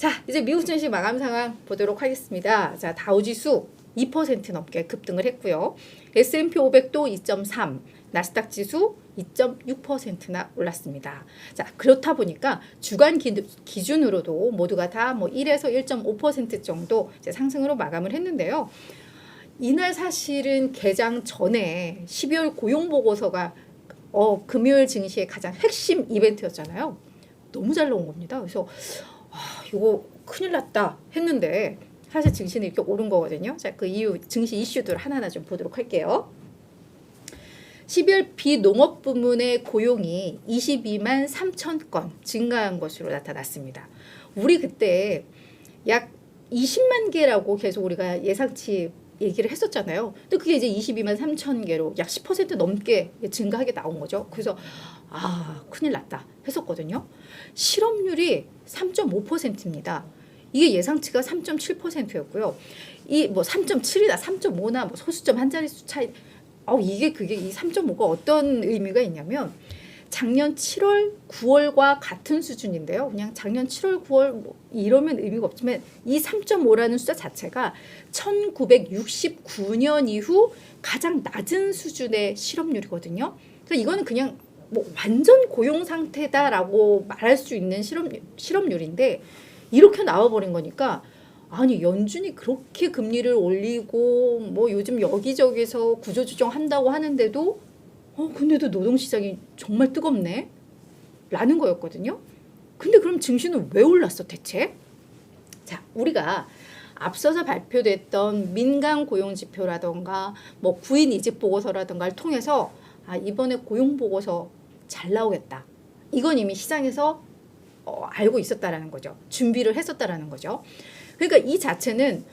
자, 이제 미국 증시 마감 상황 보도록 하겠습니다. 자, 다우지수 2% 넘게 급등을 했고요. S&P 500도 2.3, 나스닥 지수 2.6%나 올랐습니다. 자, 그렇다 보니까 주간 기준으로도 모두가 다 뭐 1에서 1.5% 정도 이제 상승으로 마감을 했는데요. 이날 사실은 개장 전에 12월 고용 보고서가 금요일 증시의 가장 핵심 이벤트였잖아요. 너무 잘 나온 겁니다. 그래서 이거 큰일 났다 했는데 사실 증시는 이렇게 오른 거거든요. 자, 그 이후 증시 이슈들 하나하나 좀 보도록 할게요. 12월 비농업 부문의 고용이 22만 3천 건 증가한 것으로 나타났습니다. 우리 그때 약 20만 개라고 계속 우리가 예상치 얘기를 했었잖아요. 근데 그게 이제 22만 3천 개로 약 10% 넘게 증가하게 나온 거죠. 그래서 큰일 났다 했었거든요. 실업률이 3.5%입니다. 이게 예상치가 3.7%였고요. 이 뭐 3.7이다, 3.5나 뭐 소수점 한 자릿수 차이. 그게 이 3.5가 어떤 의미가 있냐면 작년 7월, 9월과 같은 수준인데요. 그냥 작년 7월, 9월 뭐 이러면 의미가 없지만 이 3.5라는 숫자 자체가 1969년 이후 가장 낮은 수준의 실업률이거든요. 그래서 이거는 그냥 뭐 완전 고용 상태다라고 말할 수 있는 실업률인데 이렇게 나와버린 거니까 아니 연준이 그렇게 금리를 올리고 뭐 요즘 여기저기서 구조조정 한다고 하는데도 근데도 노동시장이 정말 뜨겁네 라는 거였거든요. 근데 그럼 증시는 왜 올랐어 대체? 자, 우리가 앞서서 발표됐던 민간 고용 지표라던가 뭐 구인 이직 보고서라던가를 통해서 이번에 고용 보고서 잘 나오겠다. 이건 이미 시장에서 알고 있었다라는 거죠. 준비를 했었다라는 거죠. 그러니까 이 자체는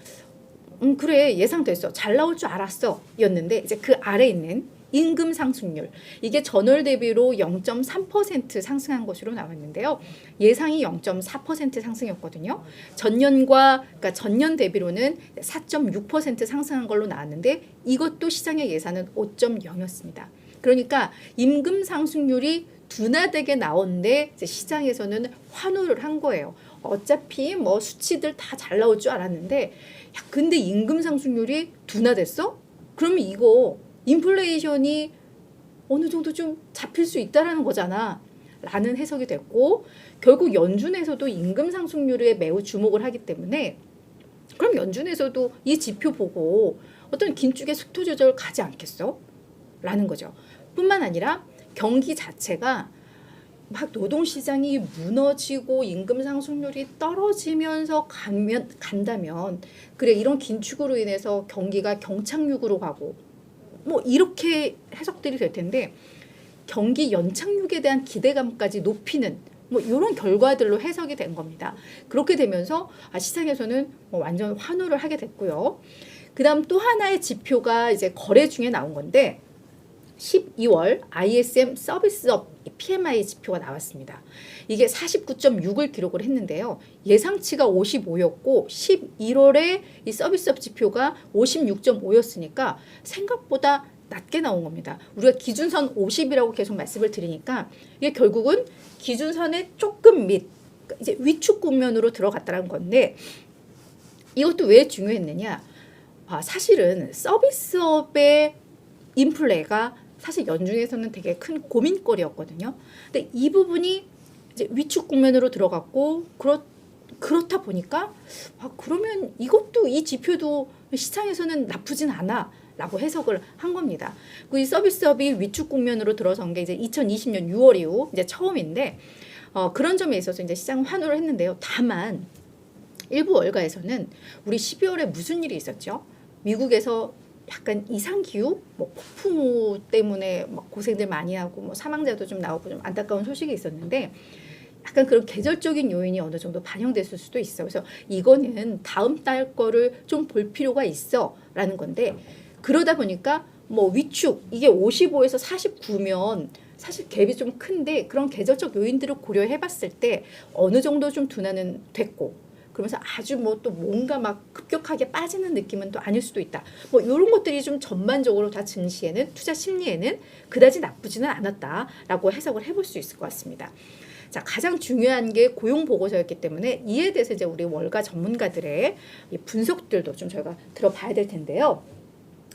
그래 예상됐어. 잘 나올 줄 알았어. 였는데 이제 그 아래 있는 임금 상승률. 이게 전월 대비로 0.3% 상승한 것으로 나왔는데요. 예상이 0.4% 상승이었거든요. 그러니까 전년 대비로는 4.6% 상승한 걸로 나왔는데 이것도 시장의 예상은 5.0였습니다. 그러니까 임금 상승률이 둔화되게 나오는데 이제 시장에서는 환호를 한 거예요. 어차피 뭐 수치들 다 잘 나올 줄 알았는데 근데 임금 상승률이 둔화됐어? 그러면 이거 인플레이션이 어느 정도 좀 잡힐 수 있다라는 거잖아 라는 해석이 됐고 결국 연준에서도 임금 상승률에 매우 주목을 하기 때문에 그럼 연준에서도 이 지표 보고 어떤 긴축의 속도 조절 가지 않겠어? 라는 거죠. 뿐만 아니라 경기 자체가 막 노동시장이 무너지고 임금 상승률이 떨어지면서 간다면 그래 이런 긴축으로 인해서 경기가 경착륙으로 가고 뭐 이렇게 해석들이 될 텐데 경기 연착륙에 대한 기대감까지 높이는 뭐 이런 결과들로 해석이 된 겁니다. 그렇게 되면서 시장에서는 뭐 완전 환호를 하게 됐고요. 그다음 또 하나의 지표가 이제 거래 중에 나온 건데 12월 ISM 서비스업 PMI 지표가 나왔습니다. 이게 49.6을 기록을 했는데요. 예상치가 55였고 11월에 이 서비스업 지표가 56.5였으니까 생각보다 낮게 나온 겁니다. 우리가 기준선 50이라고 계속 말씀을 드리니까 이게 결국은 기준선의 조금 밑, 이제 위축 국면으로 들어갔다는 건데 이것도 왜 중요했느냐? 사실은 서비스업의 인플레가 사실 연준에서는 되게 큰 고민거리였거든요. 근데 이 부분이 이제 위축 국면으로 들어갔고 그렇다 보니까 그러면 이것도 이 지표도 시장에서는 나쁘진 않아 라고 해석을 한 겁니다. 이 서비스업이 위축 국면으로 들어선 게 이제 2020년 6월 이후 이제 처음인데 그런 점에 있어서 이제 시장은 환호를 했는데요. 다만 일부 월가에서는 우리 12월에 무슨 일이 있었죠? 미국에서 약간 이상기후, 뭐 폭풍우 때문에 막 고생들 많이 하고 뭐 사망자도 좀 나오고 좀 안타까운 소식이 있었는데 약간 그런 계절적인 요인이 어느 정도 반영됐을 수도 있어. 그래서 이거는 다음 달 거를 좀 볼 필요가 있어라는 건데 그러다 보니까 뭐 위축 이게 55에서 49면 사실 갭이 좀 큰데 그런 계절적 요인들을 고려해봤을 때 어느 정도 좀 둔화는 됐고. 그러면서 아주 뭐 또 뭔가 막 급격하게 빠지는 느낌은 또 아닐 수도 있다. 뭐 이런 것들이 좀 전반적으로 다 증시에는 투자 심리에는 그다지 나쁘지는 않았다라고 해석을 해볼 수 있을 것 같습니다. 자, 가장 중요한 게 고용 보고서였기 때문에 이에 대해서 이제 우리 월가 전문가들의 이 분석들도 좀 저희가 들어봐야 될 텐데요.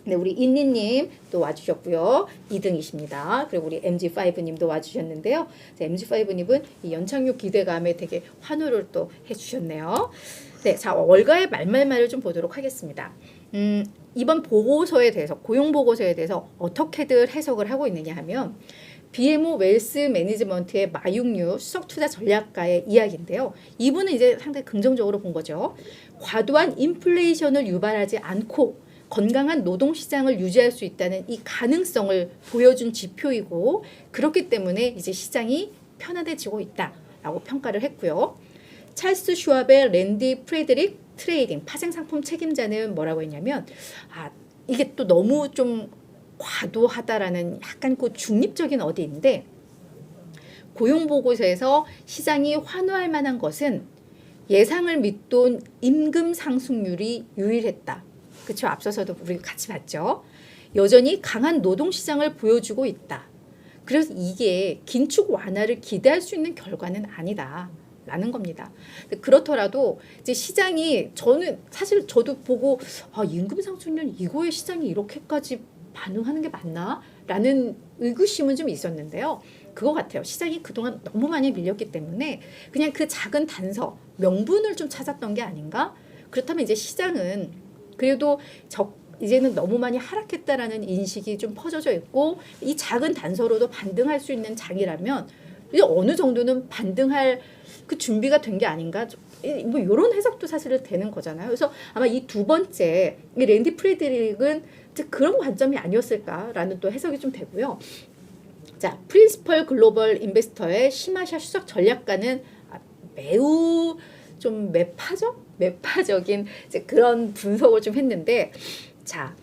네, 우리 인니님 또 와주셨고요. 2등이십니다. 그리고 우리 MG5님도 와주셨는데요. MG5님은 이 연착륙 기대감에 되게 환호를 또 해주셨네요. 네, 자, 월가의 말말말을 좀 보도록 하겠습니다. 이번 보고서에 대해서, 고용 보고서에 대해서 어떻게들 해석을 하고 있느냐 하면 BMO 웰스 매니지먼트의 마육류 수석 투자 전략가의 이야기인데요. 이분은 이제 상당히 긍정적으로 본 거죠. 과도한 인플레이션을 유발하지 않고 건강한 노동시장을 유지할 수 있다는 이 가능성을 보여준 지표이고, 그렇기 때문에 이제 시장이 편안해지고 있다라고 평가를 했고요. 찰스 슈왑의 랜디 프레드릭 트레이딩 파생상품 책임자는 뭐라고 했냐면, 이게 또 너무 좀 과도하다라는 약간 그 중립적인 어디인데, 고용보고서에서 시장이 환호할 만한 것은 예상을 밑돈 임금 상승률이 유일했다. 그렇죠. 앞서서도 우리 같이 봤죠. 여전히 강한 노동시장을 보여주고 있다. 그래서 이게 긴축 완화를 기대할 수 있는 결과는 아니다. 라는 겁니다. 그렇더라도 이제 시장이, 저는 사실 저도 보고 임금 상승률 이거에 시장이 이렇게까지 반응하는 게 맞나? 라는 의구심은 좀 있었는데요. 그거 같아요. 시장이 그동안 너무 많이 밀렸기 때문에 그냥 그 작은 단서, 명분을 좀 찾았던 게 아닌가? 그렇다면 이제 시장은 그래도 이제는 너무 많이 하락했다라는 인식이 좀 퍼져져 있고, 이 작은 단서로도 반등할 수 있는 장이라면 이제 어느 정도는 반등할 그 준비가 된 게 아닌가, 뭐 이런 해석도 사실은 되는 거잖아요. 그래서 아마 이 두 번째 이 랜디 프레드릭은 그런 관점이 아니었을까라는 또 해석이 좀 되고요. 자, 프린시펄 글로벌 인베스터의 시마샤 수석 전략가는 매우 좀 매파적인 이제 그런 분석을 좀 했는데, 자,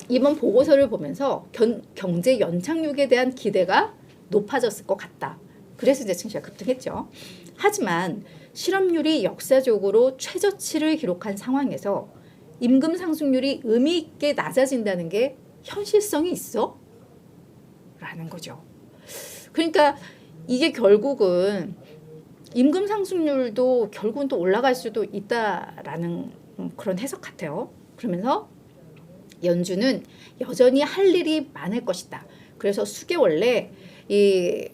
이번 보고서를 보면서 경제 연착륙에 대한 기대가 높아졌을 것 같다. 그래서 이제 증시가 급등했죠. 하지만 실업률이 역사적으로 최저치를 기록한 상황에서 임금 상승률이 의미 있게 낮아진다는 게 현실성이 있어? 라는 거죠. 그러니까 이게 결국은 임금 상승률도 결국은 또 올라갈 수도 있다라는 그런 해석 같아요. 그러면서 연준은 여전히 할 일이 많을 것이다. 그래서 수개월 내 이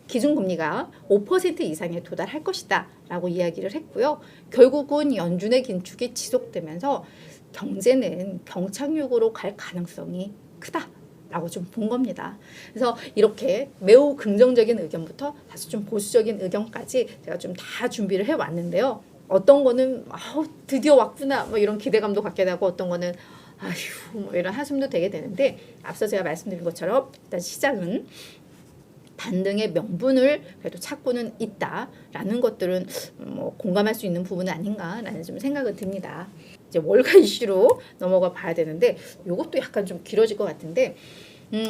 기준금리가 5% 이상에 도달할 것이다 라고 이야기를 했고요. 결국은 연준의 긴축이 지속되면서 경제는 경착륙으로 갈 가능성이 크다 라고 좀 본 겁니다. 그래서 이렇게 매우 긍정적인 의견부터 다시 좀 보수적인 의견까지 제가 좀 다 준비를 해왔는데요. 어떤 거는 드디어 왔구나 뭐 이런 기대감도 갖게 되고, 어떤 거는 아휴 뭐 이런 한숨도 되게 되는데, 앞서 제가 말씀드린 것처럼 일단 시장은 반등의 명분을 그래도 찾고는 있다라는 것들은 뭐 공감할 수 있는 부분은 아닌가라는 좀 생각은 듭니다. 이제 월가 이슈로 넘어가 봐야 되는데, 이것도 약간 좀 길어질 것 같은데,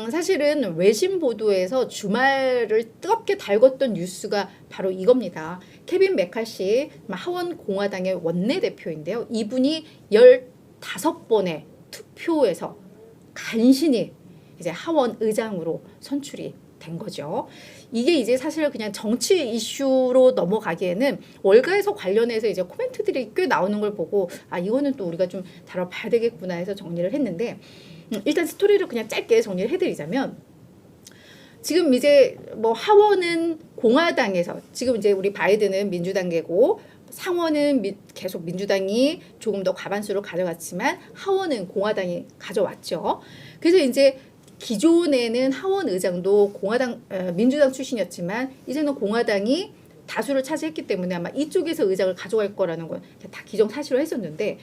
사실은 외신 보도에서 주말을 뜨겁게 달궜던 뉴스가 바로 이겁니다. 케빈 메카시 하원 공화당의 원내대표인데요. 이분이 15번의 투표에서 간신히 이제 하원 의장으로 선출이 된 거죠. 이게 이제 사실 그냥 정치 이슈로 넘어가기에는 월가에서 관련해서 이제 코멘트들이 꽤 나오는 걸 보고 이거는 또 우리가 좀 다뤄봐야 되겠구나 해서 정리를 했는데, 일단 스토리를 그냥 짧게 정리를 해드리자면, 지금 이제 뭐 하원은 공화당에서, 지금 이제 우리 바이든은 민주당계고 상원은 계속 민주당이 조금 더 과반수를 가져갔지만 하원은 공화당이 가져왔죠. 그래서 이제 기존에는 하원 의장도 민주당 출신이었지만 이제는 공화당이 다수를 차지했기 때문에 아마 이쪽에서 의장을 가져갈 거라는 건 다 기정사실로 했었는데,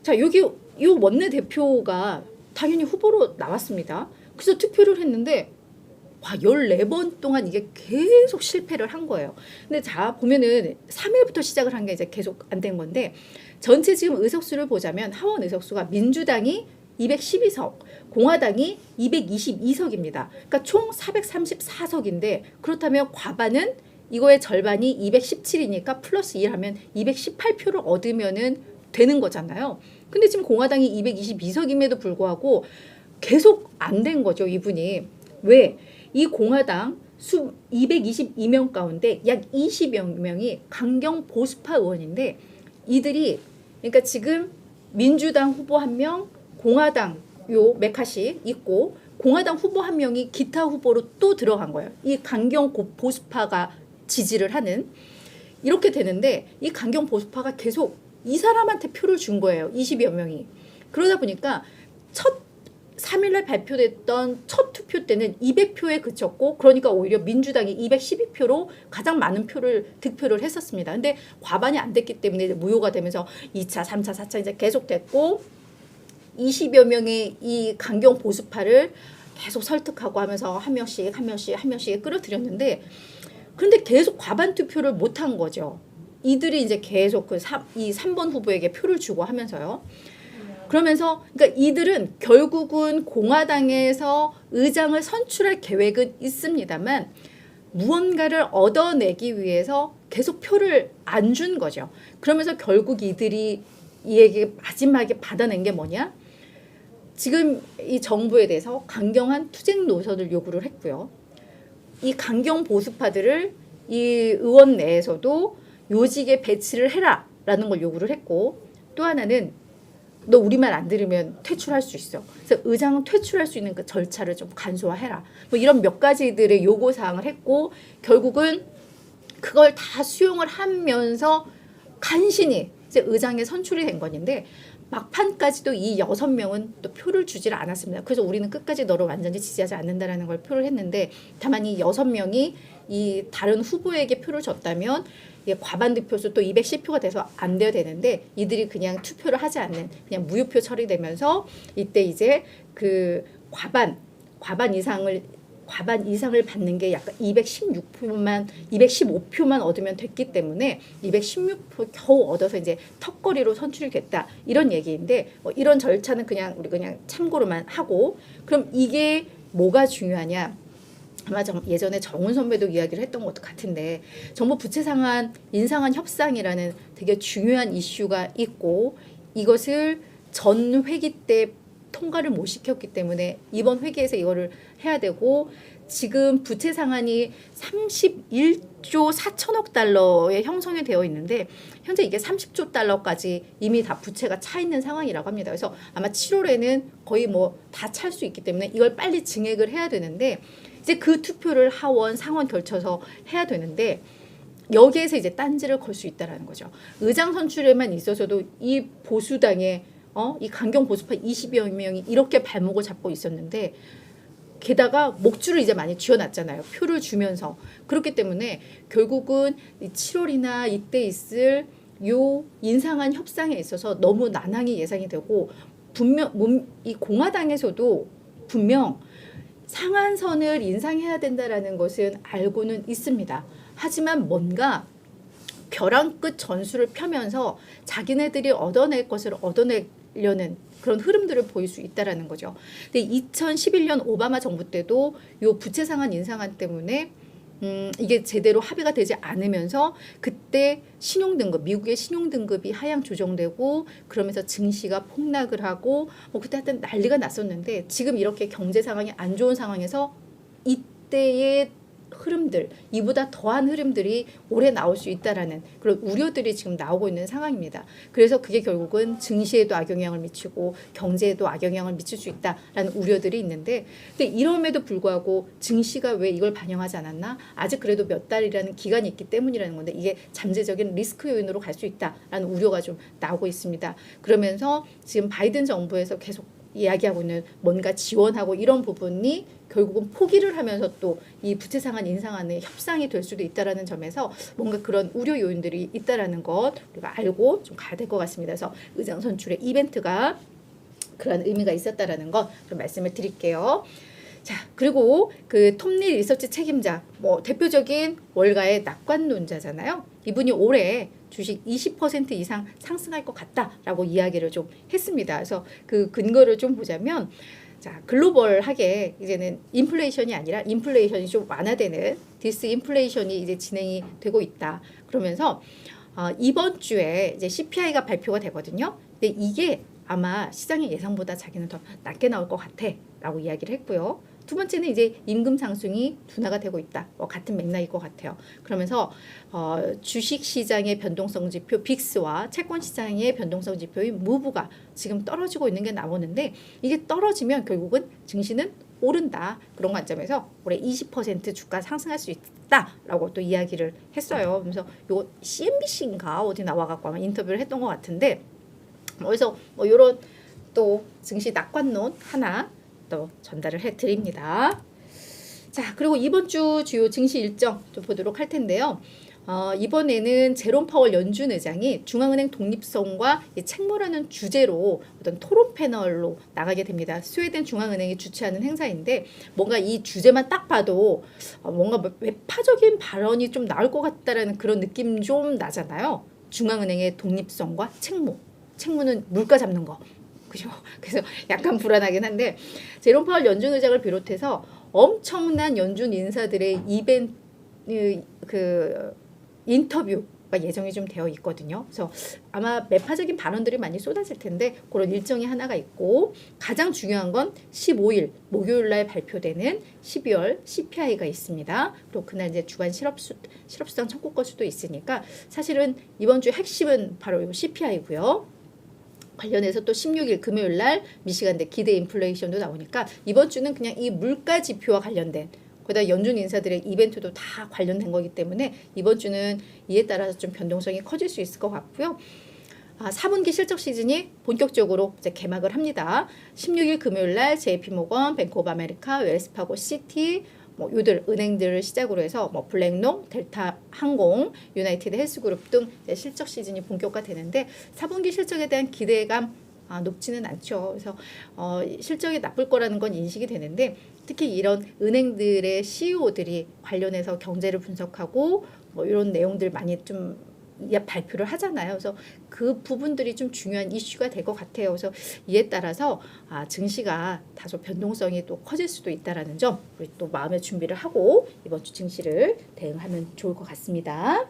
자, 여기 이 원내대표가 당연히 후보로 나왔습니다. 그래서 투표를 했는데 14번 동안 이게 계속 실패를 한 거예요. 근데 자, 보면은 3일부터 시작을 한 게 이제 계속 안 된 건데, 전체 지금 의석수를 보자면 하원 의석수가 민주당이 212석, 공화당이 222석입니다. 그러니까 총 434석인데, 그렇다면 과반은 이거의 절반이 217이니까 플러스 1 하면 218표를 얻으면은 되는 거잖아요. 근데 지금 공화당이 222석임에도 불구하고 계속 안 된 거죠, 이분이. 왜? 이 공화당 222명 가운데 약 20여 명이 강경 보수파 의원인데 이들이 그러니까 지금 민주당 후보 1명, 공화당 요 메카시 있고 공화당 후보 1명이 기타 후보로 또 들어간 거예요. 이 강경 보수파가 지지를 하는 이렇게 되는데 이 강경 보수파가 계속 이 사람한테 표를 준 거예요. 20여 명이. 그러다 보니까 첫 3일날 발표됐던 첫 투표 때는 200표에 그쳤고 그러니까 오히려 민주당이 212표로 가장 많은 표를 득표를 했었습니다. 근데 과반이 안 됐기 때문에 무효가 되면서 2차, 3차, 4차 이제 계속 됐고 20여 명의 이 강경 보수파를 계속 설득하고 하면서 한 명씩 끌어들였는데 그런데 계속 과반 투표를 못한 거죠. 이들이 이제 계속 이 3번 후보에게 표를 주고 하면서요. 그러면서 그러니까 이들은 결국은 공화당에서 의장을 선출할 계획은 있습니다만 무언가를 얻어내기 위해서 계속 표를 안 준 거죠. 그러면서 결국 이들이 이에게 마지막에 받아낸 게 뭐냐? 지금 이 정부에 대해서 강경한 투쟁 노선을 요구를 했고요. 이 강경 보수파들을 이 의원 내에서도 요직에 배치를 해라라는 걸 요구를 했고 또 하나는 너 우리 말 안 들으면 퇴출할 수 있어. 그래서 의장은 퇴출할 수 있는 그 절차를 좀 간소화해라. 뭐 이런 몇 가지들의 요구 사항을 했고 결국은 그걸 다 수용을 하면서 간신히 이제 의장에 선출이 된 건데 막판까지도 이 6명은 또 표를 주질 않았습니다. 그래서 우리는 끝까지 너를 완전히 지지하지 않는다라는 걸 표를 했는데 다만 이 6명이 이 다른 후보에게 표를 줬다면 과반 득표수 또 210표가 돼서 안 돼야 되는데 이들이 그냥 투표를 하지 않는 그냥 무효표 처리되면서 이때 이제 그 과반 이상을 받는 게 약간 215표만 얻으면 됐기 때문에 216표 겨우 얻어서 이제 턱걸이로 선출이 됐다 이런 얘기인데 이런 절차는 그냥 우리 그냥 참고로만 하고 그럼 이게 뭐가 중요하냐? 아마 예전에 정훈 선배도 이야기를 했던 것도 같은데 정부 부채 상한 인상안 협상이라는 되게 중요한 이슈가 있고 이것을 전 회기 때 통과를 못 시켰기 때문에 이번 회기에서 이거를 해야 되고 지금 부채 상한이 31조 4천억 달러에 형성이 되어 있는데 현재 이게 30조 달러까지 이미 다 부채가 차 있는 상황이라고 합니다. 그래서 아마 7월에는 거의 뭐 다 찰 수 있기 때문에 이걸 빨리 증액을 해야 되는데 이제 그 투표를 하원, 상원 걸쳐서 해야 되는데 여기에서 이제 딴지를 걸 수 있다라는 거죠. 의장 선출에만 있어서도 이 보수당의 이 강경 보수파 20여 명이 이렇게 발목을 잡고 있었는데 게다가 목줄을 이제 많이 쥐어놨잖아요. 표를 주면서. 그렇기 때문에 결국은 7월이나 이때 있을 요 인상안 협상에 있어서 너무 난항이 예상이 되고 분명 이 공화당에서도 분명 상한선을 인상해야 된다라는 것은 알고는 있습니다. 하지만 뭔가 벼랑 끝 전술을 펴면서 자기네들이 얻어낼 것을 얻어내려는 그런 흐름들을 보일 수 있다라는 거죠. 근데 2011년 오바마 정부 때도 요 부채 상한 인상안 때문에 이게 제대로 합의가 되지 않으면서 그때 신용등급, 미국의 신용등급이 하향 조정되고 그러면서 증시가 폭락을 하고 그때 하여튼 난리가 났었는데 지금 이렇게 경제 상황이 안 좋은 상황에서 이때의 흐름들, 이보다 더한 흐름들이 올해 나올 수 있다라는 그런 우려들이 지금 나오고 있는 상황입니다. 그래서 그게 결국은 증시에도 악영향을 미치고 경제에도 악영향을 미칠 수 있다라는 우려들이 있는데 근데 이럼에도 불구하고 증시가 왜 이걸 반영하지 않았나? 아직 그래도 몇 달이라는 기간이 있기 때문이라는 건데 이게 잠재적인 리스크 요인으로 갈 수 있다라는 우려가 좀 나오고 있습니다. 그러면서 지금 바이든 정부에서 계속 이야기하고 있는 뭔가 지원하고 이런 부분이 결국은 포기를 하면서 또 이 부채 상한 인상안의 협상이 될 수도 있다라는 점에서 뭔가 그런 우려 요인들이 있다라는 것 우리가 알고 좀 가야 될 것 같습니다. 그래서 의장 선출의 이벤트가 그런 의미가 있었다라는 것 좀 말씀을 드릴게요. 자, 그리고 그 톱니 리서치 책임자 대표적인 월가의 낙관론자잖아요. 이분이 올해 주식 20% 이상 상승할 것 같다라고 이야기를 좀 했습니다. 그래서 그 근거를 좀 보자면 자, 글로벌하게 이제는 인플레이션이 아니라 인플레이션이 좀 완화되는 디스인플레이션이 이제 진행이 되고 있다. 그러면서 이번 주에 이제 CPI가 발표가 되거든요. 근데 이게 아마 시장의 예상보다 자기는 더 낮게 나올 것 같아라고 이야기를 했고요. 두 번째는 이제 임금 상승이 둔화가 되고 있다. 같은 맥락일 것 같아요. 그러면서 주식 시장의 변동성 지표 빅스와 채권 시장의 변동성 지표인 무브가 지금 떨어지고 있는 게 나오는데 이게 떨어지면 결국은 증시는 오른다. 그런 관점에서 올해 20% 주가 상승할 수 있다라고 또 이야기를 했어요. 그래서 요 CNBC인가 어디 나와갖고 아마 인터뷰를 했던 것 같은데 그래서 이런 또 증시 낙관론 하나 또 전달을 해드립니다. 자, 그리고 이번 주 주요 증시 일정 좀 보도록 할 텐데요. 이번에는 제롬 파월 연준 의장이 중앙은행 독립성과 책무라는 주제로 어떤 토론 패널로 나가게 됩니다. 스웨덴 중앙은행이 주최하는 행사인데 뭔가 이 주제만 딱 봐도 뭔가 외파적인 발언이 좀 나올 것 같다라는 그런 느낌 좀 나잖아요. 중앙은행의 독립성과 책무. 책무는 물가 잡는 거. 그죠? 그래서 약간 불안하긴 한데 제롬 파월 연준 의장을 비롯해서 엄청난 연준 인사들의 이벤트 인터뷰가 예정이 좀 되어 있거든요. 그래서 아마 매파적인 발언들이 많이 쏟아질 텐데 그런 일정이 하나가 있고 가장 중요한 건 15일 목요일 날 발표되는 12월 CPI가 있습니다. 또 그날 이제 주간 실업수당 청구 건수도 있으니까 사실은 이번 주 핵심은 바로 이 CPI고요. 관련해서 또 16일 금요일 날 미시간대 기대 인플레이션도 나오니까 이번 주는 그냥 이 물가 지표와 관련된 거기다 연준 인사들의 이벤트도 다 관련된 거기 때문에 이번 주는 이에 따라서 좀 변동성이 커질 수 있을 것 같고요. 4분기 실적 시즌이 본격적으로 이제 개막을 합니다. 16일 금요일 날 JP모건, 뱅크 오브 아메리카, 웰스파고 시티 요들 은행들을 시작으로 해서 블랙록, 델타 항공, 유나이티드 헬스그룹 등 실적 시즌이 본격화되는데 4분기 실적에 대한 기대감 높지는 않죠. 그래서 실적이 나쁠 거라는 건 인식이 되는데 특히 이런 은행들의 CEO들이 관련해서 경제를 분석하고 이런 내용들 많이 좀 발표를 하잖아요. 그래서 그 부분들이 좀 중요한 이슈가 될 것 같아요. 그래서 이에 따라서 증시가 다소 변동성이 또 커질 수도 있다라는 점 우리 또 마음의 준비를 하고 이번 주 증시를 대응하면 좋을 것 같습니다.